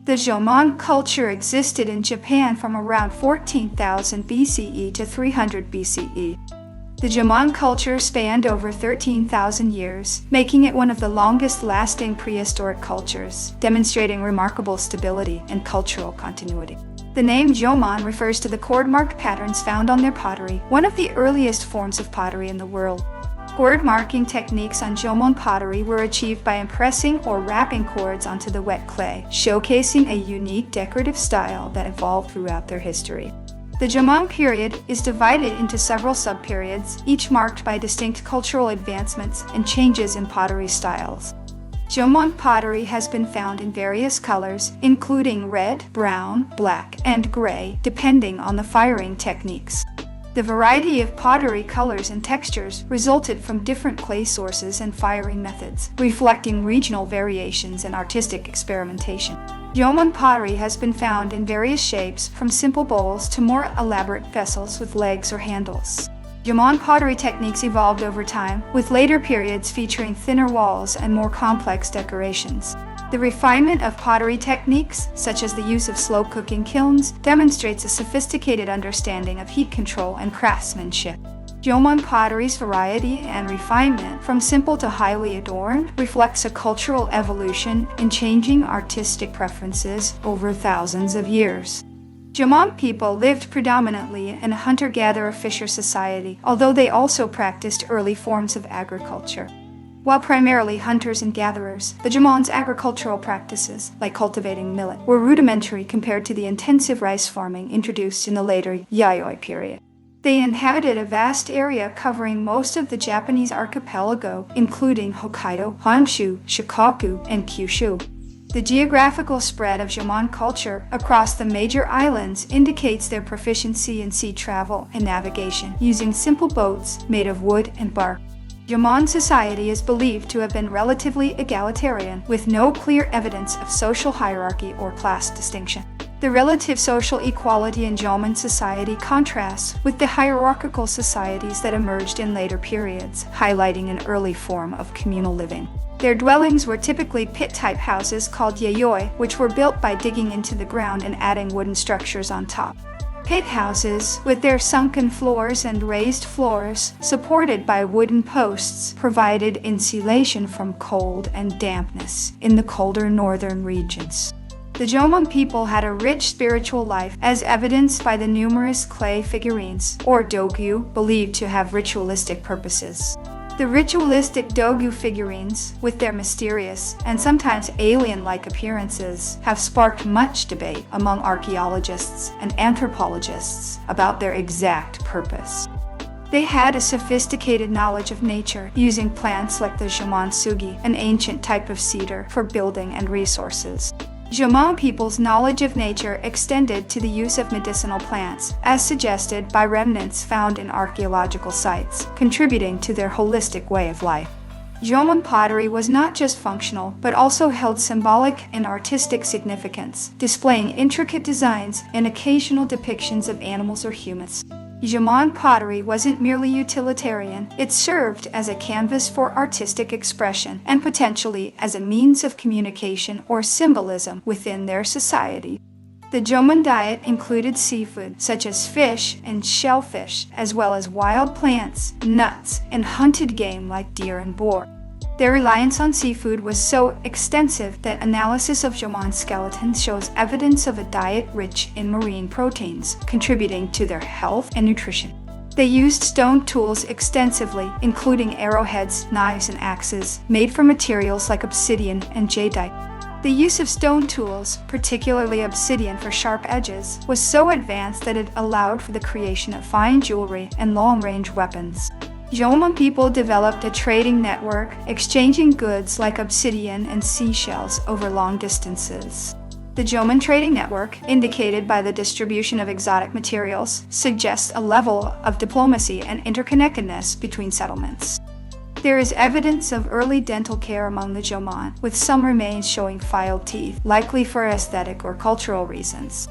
The Jomon culture existed in Japan from around 14,000 BCE to 300 BCE. The Jomon culture spanned over 13,000 years, making it one of the longest-lasting prehistoric cultures, demonstrating remarkable stability and cultural continuity. The name Jomon refers to the cord-marked patterns found on their pottery, one of the earliest forms of pottery in the world. Cord marking techniques on Jomon pottery were achieved by impressing or wrapping cords onto the wet clay, showcasing a unique decorative style that evolved throughout their history. The Jomon period is divided into several sub-periods, each marked by distinct cultural advancements and changes in pottery styles. Jomon pottery has been found in various colors, including red, brown, black, and gray, depending on the firing techniques. The variety of pottery colors and textures resulted from different clay sources and firing methods, reflecting regional variations and artistic experimentation. Jomon pottery has been found in various shapes, from simple bowls to more elaborate vessels with legs or handles. Jomon pottery techniques evolved over time, with later periods featuring thinner walls and more complex decorations. The refinement of pottery techniques, such as the use of slow-cooking kilns, demonstrates a sophisticated understanding of heat control and craftsmanship. Jomon pottery's variety and refinement, from simple to highly adorned, reflects a cultural evolution in changing artistic preferences over thousands of years. Jomon people lived predominantly in a hunter-gatherer-fisher society, although they also practiced early forms of agriculture. While primarily hunters and gatherers, the Jomon's agricultural practices, like cultivating millet, were rudimentary compared to the intensive rice farming introduced in the later Yayoi period. They inhabited a vast area covering most of the Japanese archipelago, including Hokkaido, Honshu, Shikoku, and Kyushu. The geographical spread of Jomon culture across the major islands indicates their proficiency in sea travel and navigation, using simple boats made of wood and bark. Jomon society is believed to have been relatively egalitarian, with no clear evidence of social hierarchy or class distinction. The relative social equality in Jomon society contrasts with the hierarchical societies that emerged in later periods, highlighting an early form of communal living. Their dwellings were typically pit-type houses called yayoi, which were built by digging into the ground and adding wooden structures on top. Pit houses, with their sunken floors and raised floors, supported by wooden posts, provided insulation from cold and dampness in the colder northern regions. The Jomon people had a rich spiritual life, as evidenced by the numerous clay figurines, or dogu, believed to have ritualistic purposes. The ritualistic dogu figurines, with their mysterious and sometimes alien-like appearances, have sparked much debate among archaeologists and anthropologists about their exact purpose. They had a sophisticated knowledge of nature, using plants like the Jomon sugi, an ancient type of cedar, for building and resources. Jomon people's knowledge of nature extended to the use of medicinal plants, as suggested by remnants found in archaeological sites, contributing to their holistic way of life. Jomon pottery was not just functional, but also held symbolic and artistic significance, displaying intricate designs and occasional depictions of animals or humans. Jomon pottery wasn't merely utilitarian, it served as a canvas for artistic expression and potentially as a means of communication or symbolism within their society. The Jomon diet included seafood, such as fish and shellfish, as well as wild plants, nuts, and hunted game like deer and boar. Their reliance on seafood was so extensive that analysis of Jomon skeletons shows evidence of a diet rich in marine proteins, contributing to their health and nutrition. They used stone tools extensively, including arrowheads, knives, and axes, made from materials like obsidian and jadeite. The use of stone tools, particularly obsidian for sharp edges, was so advanced that it allowed for the creation of fine jewelry and long-range weapons. Jomon people developed a trading network, exchanging goods like obsidian and seashells over long distances. The Jomon trading network, indicated by the distribution of exotic materials, suggests a level of diplomacy and interconnectedness between settlements. There is evidence of early dental care among the Jomon, with some remains showing filed teeth, likely for aesthetic or cultural reasons.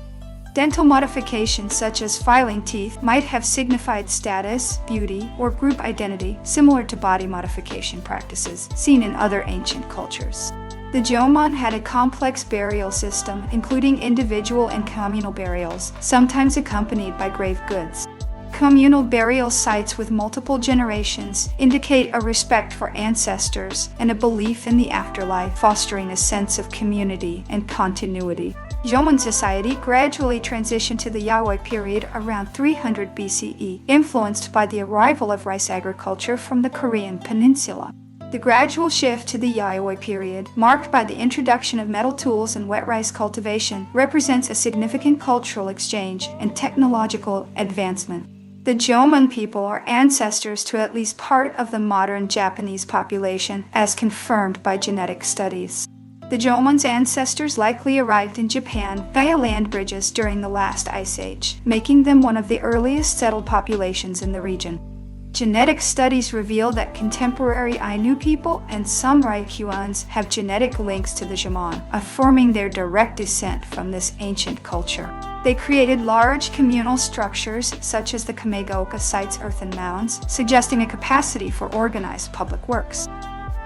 Dental modifications such as filing teeth might have signified status, beauty, or group identity, similar to body modification practices seen in other ancient cultures. The Jōmon had a complex burial system, including individual and communal burials, sometimes accompanied by grave goods. Communal burial sites with multiple generations indicate a respect for ancestors and a belief in the afterlife, fostering a sense of community and continuity. Jomon society gradually transitioned to the Yayoi period around 300 BCE, influenced by the arrival of rice agriculture from the Korean peninsula. The gradual shift to the Yayoi period, marked by the introduction of metal tools and wet rice cultivation, represents a significant cultural exchange and technological advancement. The Jomon people are ancestors to at least part of the modern Japanese population, as confirmed by genetic studies. The Jomon's ancestors likely arrived in Japan via land bridges during the last ice age, making them one of the earliest settled populations in the region. Genetic studies reveal that contemporary Ainu people and some Ryukyuans have genetic links to the Jomon, affirming their direct descent from this ancient culture. They created large communal structures, such as the Kamegaoka site's earthen mounds, suggesting a capacity for organized public works.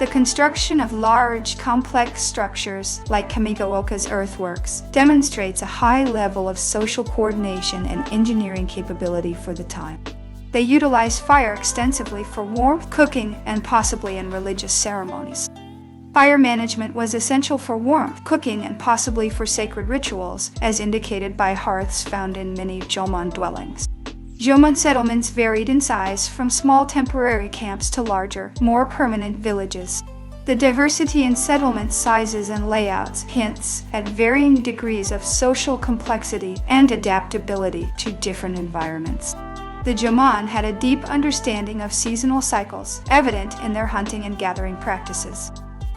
The construction of large, complex structures, like Kamegaoka's earthworks, demonstrates a high level of social coordination and engineering capability for the time. They utilized fire extensively for warmth, cooking, and possibly in religious ceremonies. Fire management was essential for warmth, cooking, and possibly for sacred rituals, as indicated by hearths found in many Jomon dwellings. Jomon settlements varied in size from small temporary camps to larger, more permanent villages. The diversity in settlement sizes and layouts hints at varying degrees of social complexity and adaptability to different environments. The Jomon had a deep understanding of seasonal cycles, evident in their hunting and gathering practices.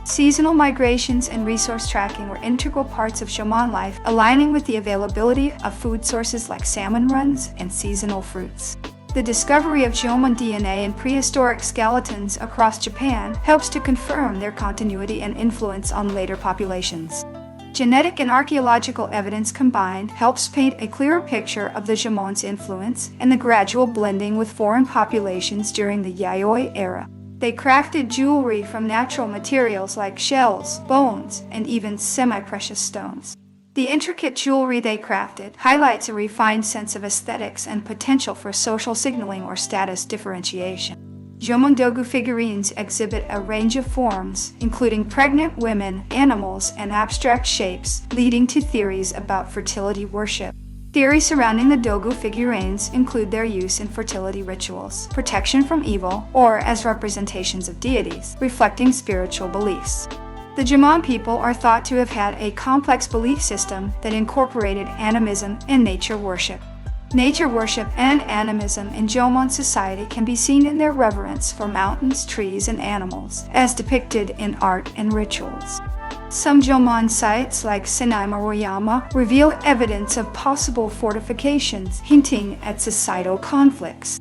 Seasonal migrations and resource tracking were integral parts of Jomon life, aligning with the availability of food sources like salmon runs and seasonal fruits. The discovery of Jomon DNA in prehistoric skeletons across Japan helps to confirm their continuity and influence on later populations. Genetic and archaeological evidence combined helps paint a clearer picture of the Jomon's influence and the gradual blending with foreign populations during the Yayoi era. They crafted jewelry from natural materials like shells, bones, and even semi-precious stones. The intricate jewelry they crafted highlights a refined sense of aesthetics and potential for social signaling or status differentiation. Jomon dogu figurines exhibit a range of forms, including pregnant women, animals, and abstract shapes, leading to theories about fertility worship. Theories surrounding the dogu figurines include their use in fertility rituals, protection from evil, or as representations of deities, reflecting spiritual beliefs. The Jomon people are thought to have had a complex belief system that incorporated animism and nature worship. Nature worship and animism in Jomon society can be seen in their reverence for mountains, trees, and animals, as depicted in art and rituals. Some Jomon sites, like Senai Maruyama, reveal evidence of possible fortifications, hinting at societal conflicts.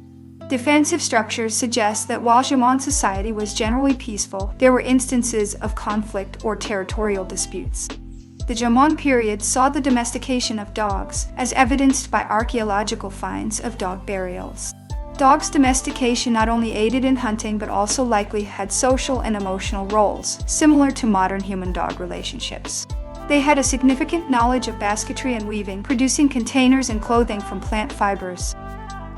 Defensive structures suggest that while Jomon society was generally peaceful, there were instances of conflict or territorial disputes. The Jomon period saw the domestication of dogs, as evidenced by archaeological finds of dog burials. Dogs' domestication not only aided in hunting but also likely had social and emotional roles, similar to modern human-dog relationships. They had a significant knowledge of basketry and weaving, producing containers and clothing from plant fibers.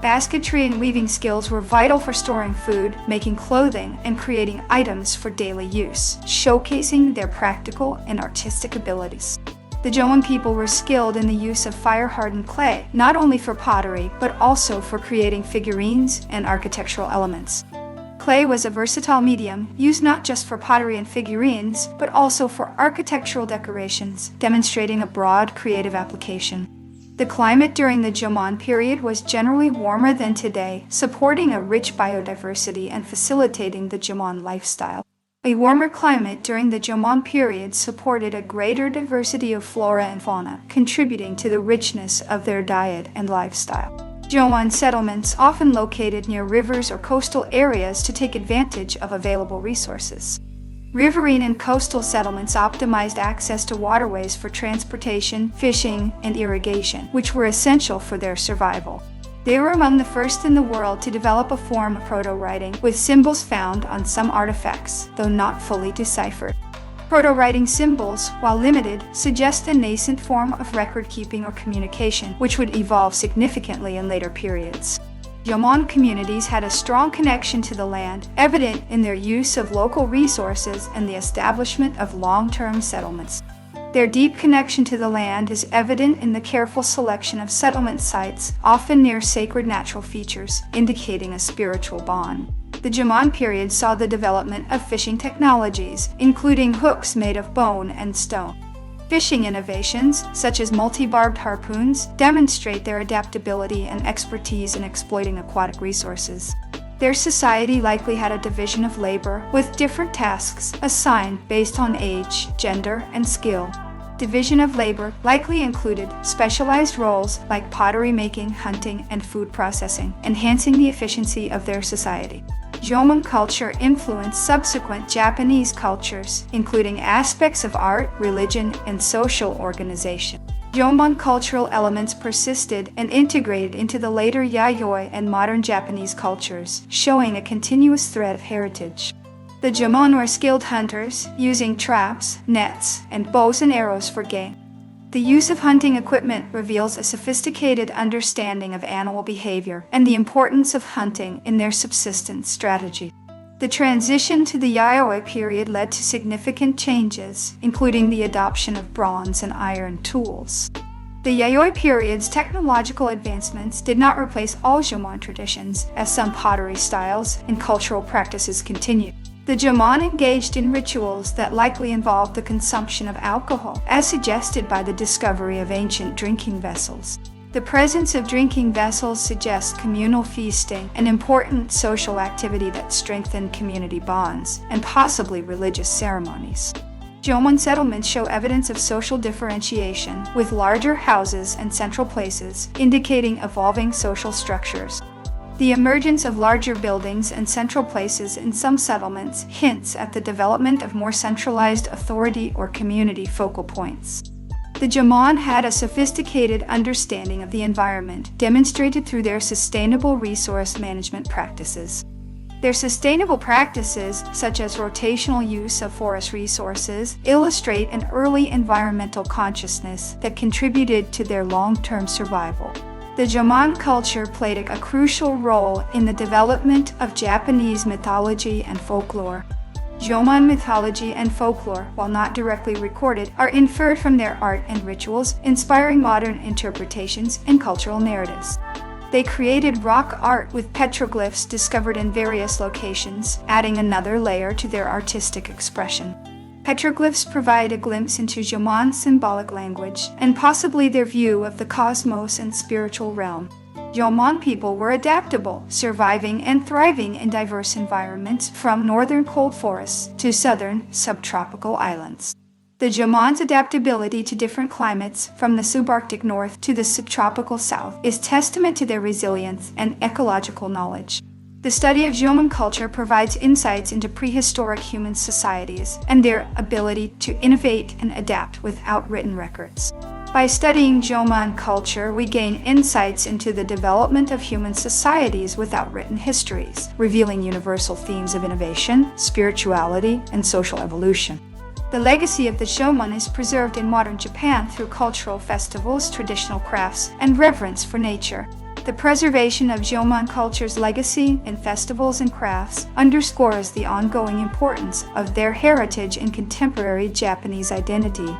Basketry and weaving skills were vital for storing food, making clothing, and creating items for daily use, showcasing their practical and artistic abilities. The Jomon people were skilled in the use of fire-hardened clay, not only for pottery, but also for creating figurines and architectural elements. Clay was a versatile medium, used not just for pottery and figurines, but also for architectural decorations, demonstrating a broad creative application. The climate during the Jomon period was generally warmer than today, supporting a rich biodiversity and facilitating the Jomon lifestyle. A warmer climate during the Jomon period supported a greater diversity of flora and fauna, contributing to the richness of their diet and lifestyle. Jomon settlements often located near rivers or coastal areas to take advantage of available resources. Riverine and coastal settlements optimized access to waterways for transportation, fishing, and irrigation, which were essential for their survival. They were among the first in the world to develop a form of proto-writing, with symbols found on some artifacts, though not fully deciphered. Proto-writing symbols, while limited, suggest a nascent form of record-keeping or communication, which would evolve significantly in later periods. Jomon communities had a strong connection to the land, evident in their use of local resources and the establishment of long-term settlements. Their deep connection to the land is evident in the careful selection of settlement sites, often near sacred natural features, indicating a spiritual bond. The Jomon period saw the development of fishing technologies, including hooks made of bone and stone. Fishing innovations, such as multi-barbed harpoons, demonstrate their adaptability and expertise in exploiting aquatic resources. Their society likely had a division of labor, with different tasks assigned based on age, gender, and skill. Division of labor likely included specialized roles like pottery making, hunting, and food processing, enhancing the efficiency of their society. Jomon culture influenced subsequent Japanese cultures, including aspects of art, religion, and social organization. Jomon cultural elements persisted and integrated into the later Yayoi and modern Japanese cultures, showing a continuous thread of heritage. The Jomon were skilled hunters, using traps, nets, and bows and arrows for game. The use of hunting equipment reveals a sophisticated understanding of animal behavior and the importance of hunting in their subsistence strategy. The transition to the Yayoi period led to significant changes, including the adoption of bronze and iron tools. The Yayoi period's technological advancements did not replace all Jomon traditions, as some pottery styles and cultural practices continued. The Jomon engaged in rituals that likely involved the consumption of alcohol, as suggested by the discovery of ancient drinking vessels. The presence of drinking vessels suggests communal feasting, an important social activity that strengthened community bonds, and possibly religious ceremonies. Jomon settlements show evidence of social differentiation, with larger houses and central places, indicating evolving social structures. The emergence of larger buildings and central places in some settlements hints at the development of more centralized authority or community focal points. The Jomon had a sophisticated understanding of the environment, demonstrated through their sustainable resource management practices. Their sustainable practices, such as rotational use of forest resources, illustrate an early environmental consciousness that contributed to their long-term survival. The Jomon culture played a crucial role in the development of Japanese mythology and folklore. Jomon mythology and folklore, while not directly recorded, are inferred from their art and rituals, inspiring modern interpretations and cultural narratives. They created rock art with petroglyphs discovered in various locations, adding another layer to their artistic expression. Petroglyphs provide a glimpse into Jomon's symbolic language and possibly their view of the cosmos and spiritual realm. Jomon people were adaptable, surviving and thriving in diverse environments from northern cold forests to southern subtropical islands. The Jomon's adaptability to different climates, from the subarctic north to the subtropical south, is testament to their resilience and ecological knowledge. The study of Jomon culture provides insights into prehistoric human societies and their ability to innovate and adapt without written records. By studying Jomon culture, we gain insights into the development of human societies without written histories, revealing universal themes of innovation, spirituality, and social evolution. The legacy of the Jomon is preserved in modern Japan through cultural festivals, traditional crafts, and reverence for nature. The preservation of Jomon culture's legacy in festivals and crafts underscores the ongoing importance of their heritage in contemporary Japanese identity.